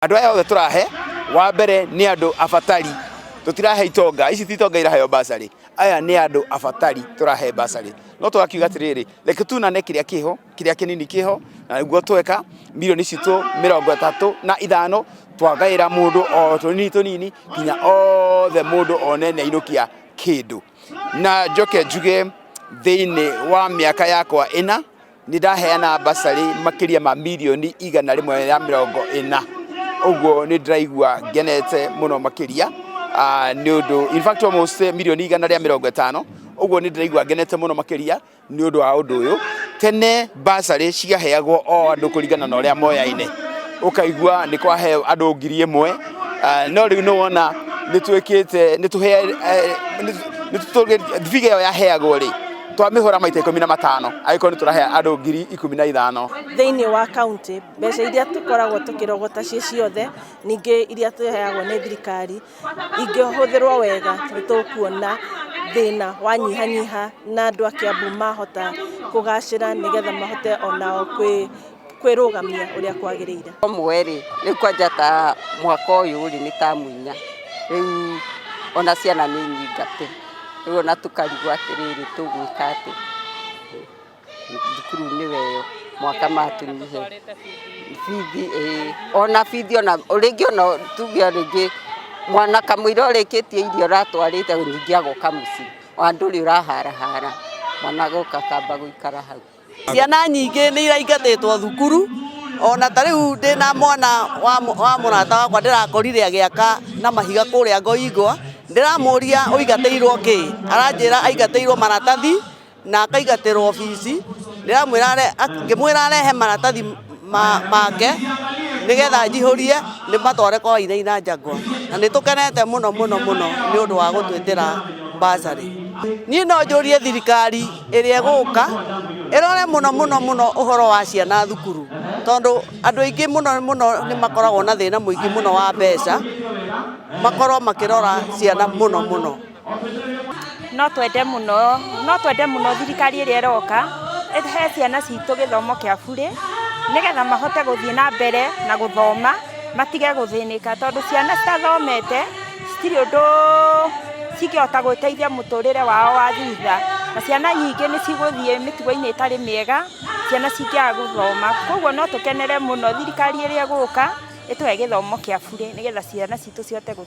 Andũ aya othe tũrahe wa mbere nĩ andũ abatari, tũtirahe itonga, ici ti itonga iraheo basarĩ, aya nĩ andũ abatari tũrahe basarĩ. No tũgakiuga atĩrĩrĩ, reke tunane kĩrĩa kĩho, kĩrĩa kĩnini kĩho, na nĩguo tweka mirioni citũ 35 twagaĩra mũndũ o tũnini tũnini nginya othe mũndũ one nĩ ainũkia kĩndũ. Na njoke njuge thĩinĩ wa mĩaka yakwa ĩna nĩ ndaheana basarĩ makĩria ma mirioni 140. Ũguo nĩ ndĩraigua ngenete mũno makĩria nĩ ũndũ, in fact almost mirioni 150. Ũguo nĩ ndĩraigua ngenete mũno makĩria nĩ ũndũ wa ũndũ ũyũ. Tene basarĩ ciaheagwo o andũ kũringana na ũrĩa moyaine, ũkaigua nĩ kwaheo andũ 1000, no rĩu nĩ wona nĩ twĩkĩte thibiga ĩyo yaheagwo rĩ twamĩhũra maita 15 angĩkorwo nĩ tũrahe andũ 15,000. Thĩinĩ wa kaunti mbeca iria tũkoragwo tũkĩrogota ciothe ningĩ iria tũheagwo nĩ thirikari ingĩhũthĩrwo wega nĩ tũkuona thĩna wanyihanyiha na andũ a Kiambu mahota kũgacĩra nĩgetha mahote onao kwĩrũgamia ũrĩa kwagĩrĩire. Mweri rĩu kwanja ta mwaka ũyũ rĩ nĩ tamu 4 rĩu ona ciana nĩ nyingate rĩu ona tũkarigwo atĩrĩrĩ tũgwĩka atĩ thukuru nĩ weyo mwaka matũnyihe bithi ona bithi ona rĩngĩ ona tuge rĩngĩ mwana kamũira ũrĩkĩtie irio ratwarĩte ningĩ agoka mũciĩ andũ rĩ ũraharahara mwana agoka kamba gũikara hau. Ciana nyingĩ nĩ iraingatĩtwo thukuru, ona ta rĩu ndĩna mwana wa mũrata wakwa ndĩrakorire agĩaka na mahiga kũrĩa Ngoingwa, ndĩramũria ũigatĩirwo kĩ, aranjĩra aigatĩirwo maratathi na akaigatĩrwo bici, ngĩmwĩra arehe maratathi make nĩgetha njihũrie nĩ matware kwa Wainaina Njangwa, na nĩ tũkenete mũno mũno mũno nĩ ũndũ wa gũtwĩtĩra basarĩ. Niĩ no njũrie thirikari ĩrĩa ĩgũka ĩrore mũno mũno mũno ũhoro wa ciana thukuru, tondũ andũ aingĩ mũno mũno nĩ makoragwo na thĩna mũingĩ mũno wa mbeca, makorwo makĩrora ciana mũno mũno. No twende mũno thirikari ĩrĩa ĩroka ĩhe ciana citũ gĩthomo kĩa burĩ nĩgetha mahote gũthiĩ na mbere na gũthoma matige gũthĩnĩka, tondũ ciana citathomete citirĩ ũndũ cingĩhota gwĩteithia mũtũrĩre wao wa thutha, na ciana nyingĩ nĩ cigũthiĩ mĩtugo-inĩ ĩtarĩ mĩega ciana cingĩaga gũthoma. Koguo no tũkenere mũno thirikari ĩrĩa ĩgũka ĩtũhe gĩthomo kĩa burĩ nĩgetha ciana citũ cihote